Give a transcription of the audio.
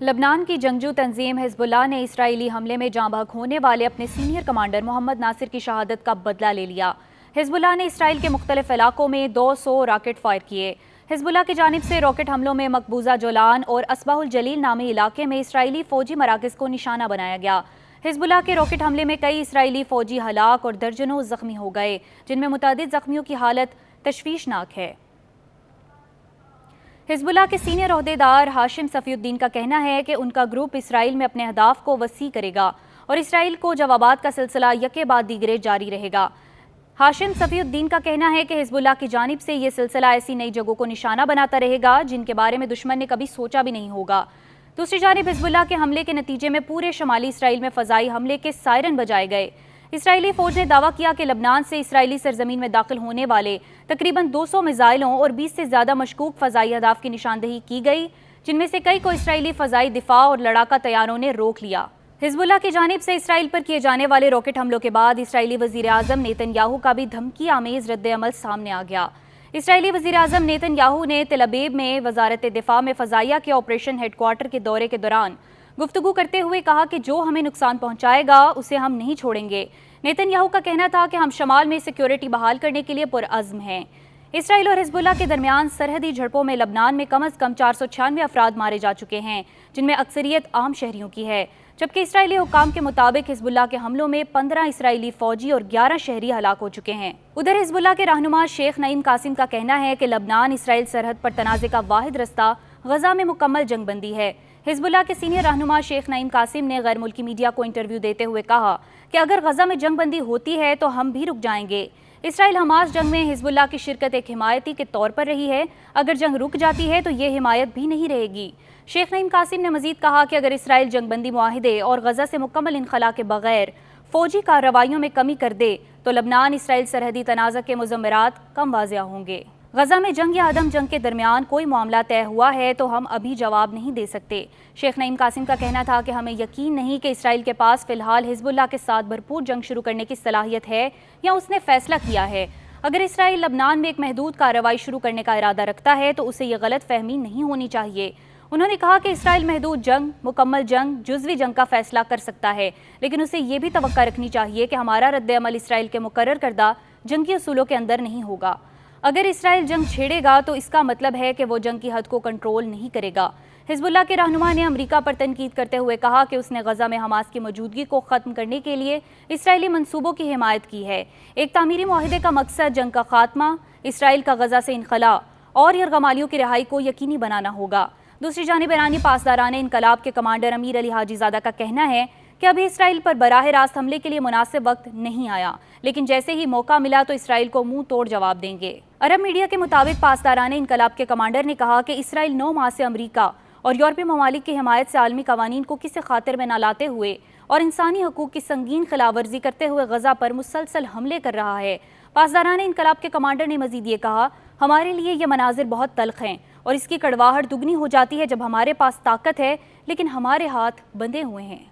लबनान की जंगजू तंजीम हिजबुल्लाह ने इसराइली हमले में जाँ बहक होने वाले अपने सीनियर कमांडर मोहम्मद नासिर की शहादत का बदला ले लिया। हिजबुल्लाह ने इसराइल के मुख्तलिफ इलाकों में 200 रॉकेट फायर किए। हिजबुल्लाह की जानिब से रॉकेट हमलों में मकबूजा जोलान और असबाहुल जलील नामी इलाके में इसराइली फौजी मराकज़ को निशाना बनाया गया। हिजबुल्लाह के रॉकेट हमले में कई इसराइली फौजी हलाक और दर्जनों जख्मी हो गए, जिनमें मुतअद्दिद जख्मियों की हालत तशवीशनाक है। हिजबुल्लाह के सीनियर ओहदेदार हाशिम सफ़ीउद्दीन का कहना है कि उनका ग्रुप इसराइल में अपने अहदाफ को वसी करेगा और इसराइल को जवाबात का सिलसिला यके बाद दीगरे जारी रहेगा। हाशिम सफ़ीउद्दीन का कहना है कि हिजबुल्लाह की जानिब से ये सिलसिला ऐसी नई जगहों को निशाना बनाता रहेगा जिनके बारे में दुश्मन ने कभी सोचा भी नहीं होगा। दूसरी जानिब हिजबुल्लाह के हमले के नतीजे में पूरे शमाली इसराइल में फ़ज़ाई हमले के सायरन बजाए गए। इसराइली फ़ौज ने दावा किया कि लबनान से इसराइली सरजमीन में दाखिल होने वाले तकरीबन 200 मिसाइलों और 20 से ज़्यादा मशकूक फ़ज़ाई अहदाफ की निशानदही की गई, जिनमें से कई को इसराइली फ़ज़ाई दिफा और लड़ाका तैयारों ने रोक लिया। हिजबुल्लाह की जानिब से इसराइल पर किए जाने वाले रॉकेट हमलों के बाद इसराइली वज़ीर आज़म नेतन्याहू का भी धमकी आमेज़ रद्द-ए-अमल सामने आ गया। इसराइली वज़ीर आज़म नेतन्याहू ने तेल अवीव में वज़ारत दिफा में फ़ज़ाइया के ऑपरेशन हेडक्वार्टर के दौरे के दौरान गुफ्तगू करते हुए कहा कि जो हमें नुकसान पहुंचाएगा उसे हम नहीं छोड़ेंगे। नेतन्याहू का कहना था कि हम शमाल में सिक्योरिटी बहाल करने के लिए पुरअज़्म हैं। इसराइल और हिजबुल्लाह के दरमियान सरहदी झड़पों में लबनान में कम अज़ कम 496 अफराद मारे जा चुके हैं, जिनमें अक्सरियत आम शहरियों की है, जबकि इसराइली हुक्काम के मुताबिक हिजबुल्लाह के हमलों में 15 इसराइली फौजी और 11 शहरी हलाक हो चुके हैं। उधर हिजबुल्लाह के रहनुमा शेख नईम कासिम का कहना है कि लबनान इसराइल सरहद पर तनाज़े का वाहिद रास्ता गजा में मुकम्मल जंगबंदी है। हिजबुल्लाह के सीनियर रहनुमा शेख नईम कासिम ने गैर मुल्की मीडिया को इंटरव्यू देते हुए कहा कि अगर गजा में जंगबंदी होती है तो हम भी रुक जाएंगे। इसराइल हमास जंग में हिजबुल्लाह की शिरकत एक हिमायती के तौर पर रही है, अगर जंग रुक जाती है तो ये हिमायत भी नहीं रहेगी। शेख नईम कासिम ने मजीद कहा कि अगर इसराइल जंगबंदी मुआहिदे और गजा से मुकम्मल इनखला के बगैर फौजी कार्रवाइयों में कमी कर दे तो लबनान इसराइल सरहदी तनाज़ा के मुज़म्मरात कम वाज़िया होंगे। गजा में जंग या अदम जंग के दरमियान कोई मामला तय हुआ है तो हम अभी जवाब नहीं दे सकते। शेख नईम कासिम का कहना था कि हमें यकीन नहीं कि इसराइल के पास फ़िलहाल हिजबुल्लाह के साथ भरपूर जंग शुरू करने की सलाहियत है या उसने फ़ैसला किया है। अगर इसराइल लबनान में एक महदूद कार्रवाई शुरू करने का इरादा रखता है तो उसे यह गलत फहमी नहीं होनी चाहिए। उन्होंने कहा कि इसराइल महदूद जंग, मुकम्मल जंग, जुज़वी जंग का फ़ैसला कर सकता है, लेकिन उसे ये भी तवक्का रखनी चाहिए कि हमारा रद्द-ए-अमल इसराइल के मुकर्रर करदा जंगी असूलों के अंदर नहीं होगा। अगर इसराइल जंग छेड़ेगा तो इसका मतलब है कि वो जंग की हद को कंट्रोल नहीं करेगा। हिजबुल्लाह के रहनुमा ने अमेरिका पर तनकीद करते हुए कहा कि उसने गजा में हमास की मौजूदगी को ख़त्म करने के लिए इसराइली मंसूबों की हिमायत की है। एक तामीरी मुआहिदे का मकसद जंग का खात्मा, इसराइल का गजा से इनखला और यरगमालियों की रिहाई को यकीनी बनाना होगा। दूसरी जानिब ईरानी पासदारान इनकलाब के कमांडर अमीर अली हाजीज़ादा का कहना है कि अभी इसराइल पर बराह रास्त हमले के लिए मुनासिब वक्त नहीं आया, लेकिन जैसे ही मौका मिला तो इसराइल को मुंह तोड़ जवाब देंगे। अरब मीडिया के मुताबिक पासदारान इनकलाब के कमांडर ने कहा कि इसराइल 9 माह से अमरीका और यूरोपीय ममालिक की हिमायत से आलमी कवानीन को किसी खातिर में न लाते हुए और इंसानी हकूक़ की संगीन खिलाफवर्जी करते हुए गजा पर मुसलसल हमले कर रहा है। पासदारान इनकलाब के कमांडर ने मजीद ये कहा, हमारे लिए ये मनाजिर बहुत तल्ख हैं और इसकी कड़वाहट दुगनी हो जाती है जब हमारे पास ताकत है लेकिन हमारे हाथ बंधे हुए हैं।